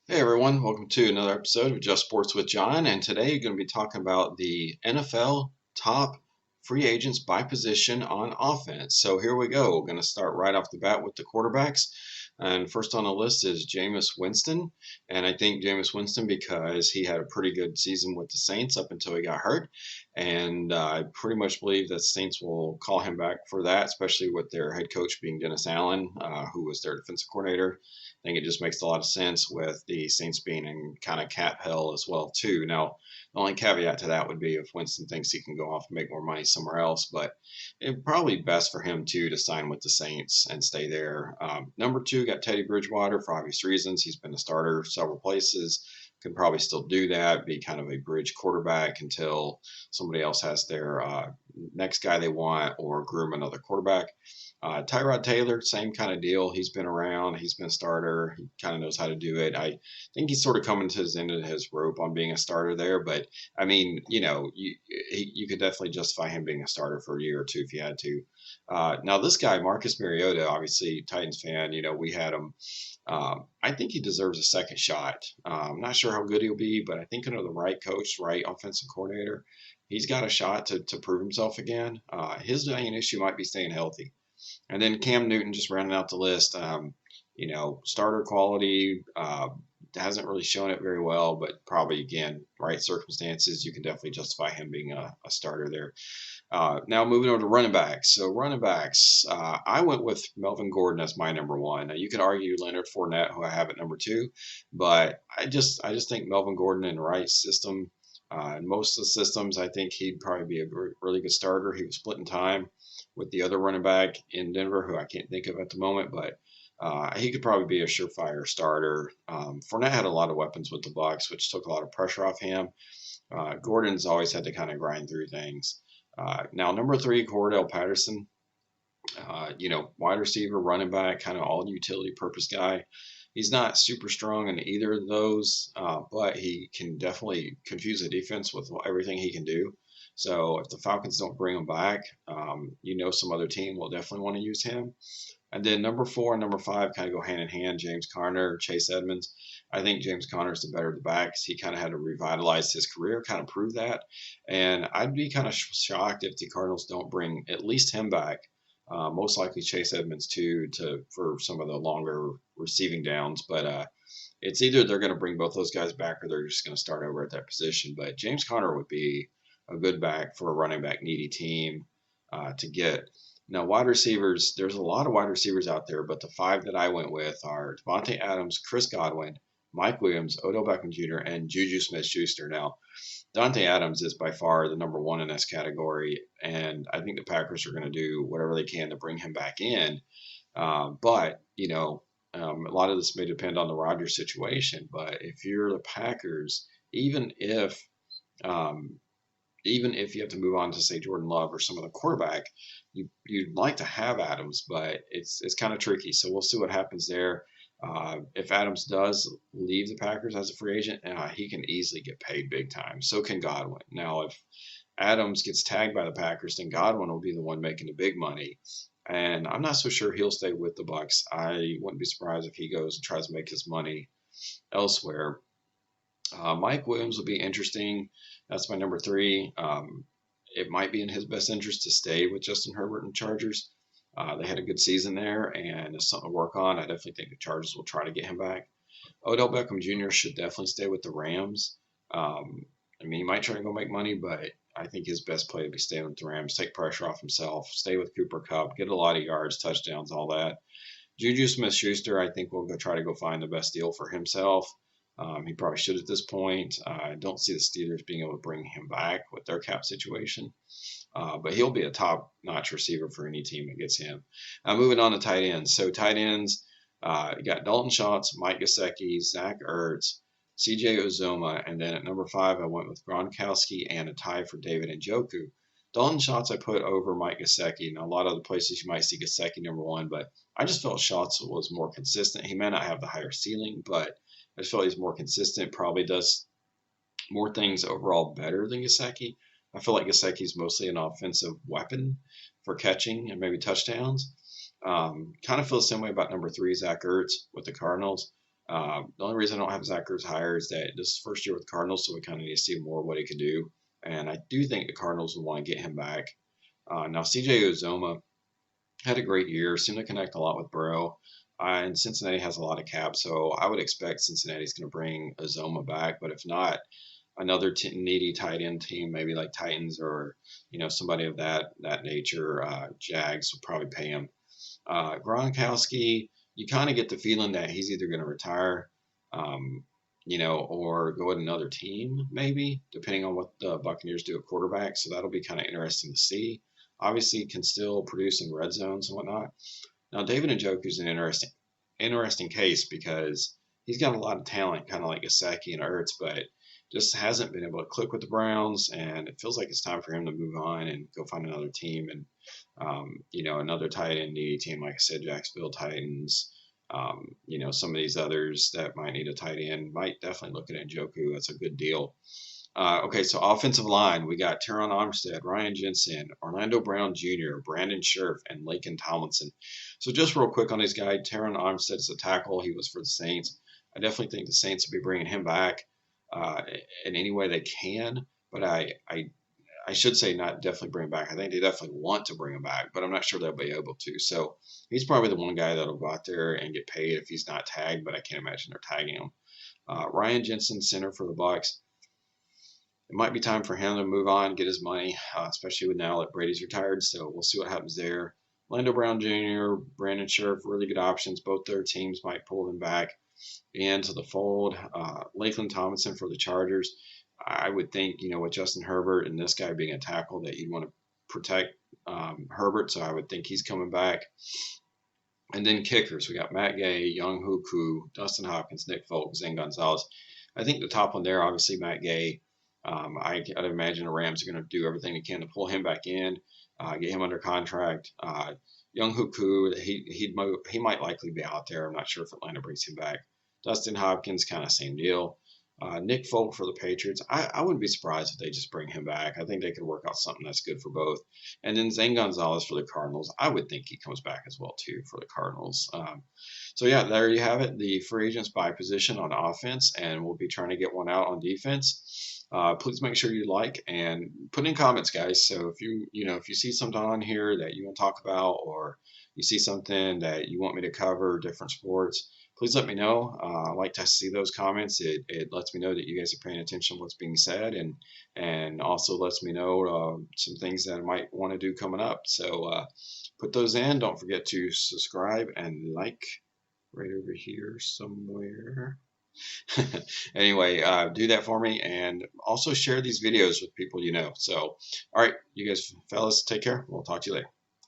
Hey everyone, welcome to another episode of Just Sports with John. And today you're going to be talking about the NFL top free agents by position on offense. So here we go. We're going to start right off the bat with the quarterbacks. And first on the list is Jameis Winston. And I think Jameis Winston because he had a pretty good season with the Saints up until he got hurt. And I pretty much believe that Saints will call him back for that, especially with their head coach being Dennis Allen, who was their defensive coordinator. I think it just makes a lot of sense with the Saints being in kind of cap hell as well too. Now, the only caveat to that would be if Winston thinks he can go off and make more money somewhere else, but it's probably best for him too to sign with the Saints and stay there. Number two got Teddy Bridgewater for obvious reasons. He's been a starter several places. Can probably still do that, be kind of a bridge quarterback until somebody else has their next guy they want or groom another quarterback. Tyrod Taylor, same kind of deal. He's been around. He's been a starter. He kind of knows how to do it. I think he's sort of coming to his end of his rope on being a starter there. But I mean, you could definitely justify him being a starter for a year or two if you had to. Now this guy, Marcus Mariota, obviously Titans fan. We had him. I think he deserves a second shot. I'm not sure how good he'll be, but I think under the right coach, right offensive coordinator, he's got a shot to prove himself again. His main issue might be staying healthy. And then Cam Newton just rounding out the list. Starter quality hasn't really shown it very well, but probably again, right circumstances, you can definitely justify him being a starter there. Now moving on to running backs. So running backs, I went with Melvin Gordon as my number one. Now you could argue Leonard Fournette, who I have at number two, but I just think Melvin Gordon in the right system. In most of the systems, I think he'd probably be a really good starter. He was splitting time with the other running back in Denver, who I can't think of at the moment, but he could probably be a surefire starter. Fournette had a lot of weapons with the Bucs, which took a lot of pressure off him. Gordon's always had to kind of grind through things. Now, number three, Cordell Patterson. Wide receiver, running back, kind of all utility purpose guy. He's not super strong in either of those, but he can definitely confuse the defense with everything he can do. So if the Falcons don't bring him back, some other team will definitely want to use him. And then number four and number five kind of go hand in hand. James Carner, Chase Edmonds. I think James Conner is the better of the backs. He kind of had to revitalize his career, kind of prove that. And I'd be kind of shocked if the Cardinals don't bring at least him back. Most likely Chase Edmonds too, for some of the longer receiving downs. But it's either they're going to bring both those guys back or they're just going to start over at that position. But James Conner would be a good back for a running back needy team to get. Now, wide receivers, there's a lot of wide receivers out there, but the five that I went with are Dante Adams, Chris Godwin, Mike Williams, Odell Beckham Jr., and Juju Smith-Schuster. Now, Dante Adams is by far the number one in this category, and I think the Packers are going to do whatever they can to bring him back in. A lot of this may depend on the Rodgers situation, but if you're the Packers, um, even if you have to move on to say Jordan Love or some other quarterback, you'd like to have Adams, but it's kind of tricky. So we'll see what happens there. If Adams does leave the Packers as a free agent, he can easily get paid big time. So can Godwin. Now, if Adams gets tagged by the Packers, then Godwin will be the one making the big money. And I'm not so sure he'll stay with the Bucs. I wouldn't be surprised if he goes and tries to make his money elsewhere. Mike Williams will be interesting. That's my number three. It might be in his best interest to stay with Justin Herbert and Chargers. They had a good season there, and it's something to work on. I definitely think the Chargers will try to get him back. Odell Beckham Jr. should definitely stay with the Rams. He might try to go make money, but I think his best play would be staying with the Rams, take pressure off himself, stay with Cooper Kupp, get a lot of yards, touchdowns, all that. Juju Smith-Schuster, I think will go try to go find the best deal for himself. He probably should at this point. I don't see the Steelers being able to bring him back with their cap situation. But he'll be a top-notch receiver for any team that gets him. Moving on to tight ends. So tight ends, you got Dalton Schultz, Mike Gesicki, Zach Ertz, C.J. Ozoma, and then at number five, I went with Gronkowski and a tie for David Njoku. Dalton Schultz I put over Mike Gesicki. Now, a lot of other places you might see Gesicki number one, but I just felt Schultz was more consistent. He may not have the higher ceiling, but I just feel he's more consistent, probably does more things overall better than Gesicki. I feel like Gesicki's mostly an offensive weapon for catching and maybe touchdowns. Kind of feel the same way about number three, Zach Ertz with the Cardinals. The only reason I don't have Zach Ertz higher is that this is first year with the Cardinals, so we kind of need to see more what he could do. And I do think the Cardinals will want to get him back. Now, CJ Ozoma had a great year, seemed to connect a lot with Burrow. And Cincinnati has a lot of cap, so I would expect Cincinnati's going to bring Ozoma back. But if not, another needy tight end team, maybe like Titans or somebody of that nature, Jags will probably pay him. Gronkowski, you kind of get the feeling that he's either going to retire, or go with another team, maybe, depending on what the Buccaneers do at quarterback. So that'll be kind of interesting to see. Obviously, he can still produce in red zones and whatnot. Now, David Njoku's an interesting case because he's got a lot of talent, kind of like Gesicki and Ertz, but just hasn't been able to click with the Browns, and it feels like it's time for him to move on and go find another team and another tight end needy team, like I said, Jacksonville Titans. Some of these others that might need a tight end might definitely look at Njoku. That's a good deal. Okay, so offensive line, we got Teron Armstead, Ryan Jensen, Orlando Brown Jr., Brandon Scherf, and Laken Tomlinson. So just real quick on these guys, Teron Armstead is a tackle. He was for the Saints. I definitely think the Saints will be bringing him back in any way they can, but I should say not definitely bring him back. I think they definitely want to bring him back, but I'm not sure they'll be able to. So he's probably the one guy that'll go out there and get paid if he's not tagged, but I can't imagine they're tagging him. Ryan Jensen, center for the Bucs. It might be time for him to move on, get his money, especially with now that Brady's retired. So we'll see what happens there. Orlando Brown Jr., Brandon Scherf, really good options. Both their teams might pull them back into the fold. Laken Tomlinson for the Chargers. I would think, with Justin Herbert and this guy being a tackle, that you'd want to protect Herbert. So I would think he's coming back. And then kickers. We got Matt Gay, Young Koo, Dustin Hopkins, Nick Folk, Zane Gonzalez. I think the top one there, obviously Matt Gay. I'd imagine the Rams are going to do everything they can to pull him back in, get him under contract. Young Koo, he might likely be out there. I'm not sure if Atlanta brings him back. Dustin Hopkins, kind of same deal. Nick Folk for the Patriots. I wouldn't be surprised if they just bring him back. I think they could work out something that's good for both. And then Zane Gonzalez for the Cardinals. I would think he comes back as well, too, for the Cardinals. So, yeah, there you have it, the free agents by position on offense, and we'll be trying to get one out on defense. Please make sure you like and put in comments, guys. So if you see something on here that you want to talk about, or you see something that you want me to cover, different sports, please let me know. I like to see those comments. It lets me know that you guys are paying attention to what's being said, and also lets me know some things that I might want to do coming up. So put those in. Don't forget to subscribe and like right over here somewhere. Anyway, do that for me, and also share these videos with people you know. So, all right, you guys, fellas, take care. We'll talk to you later.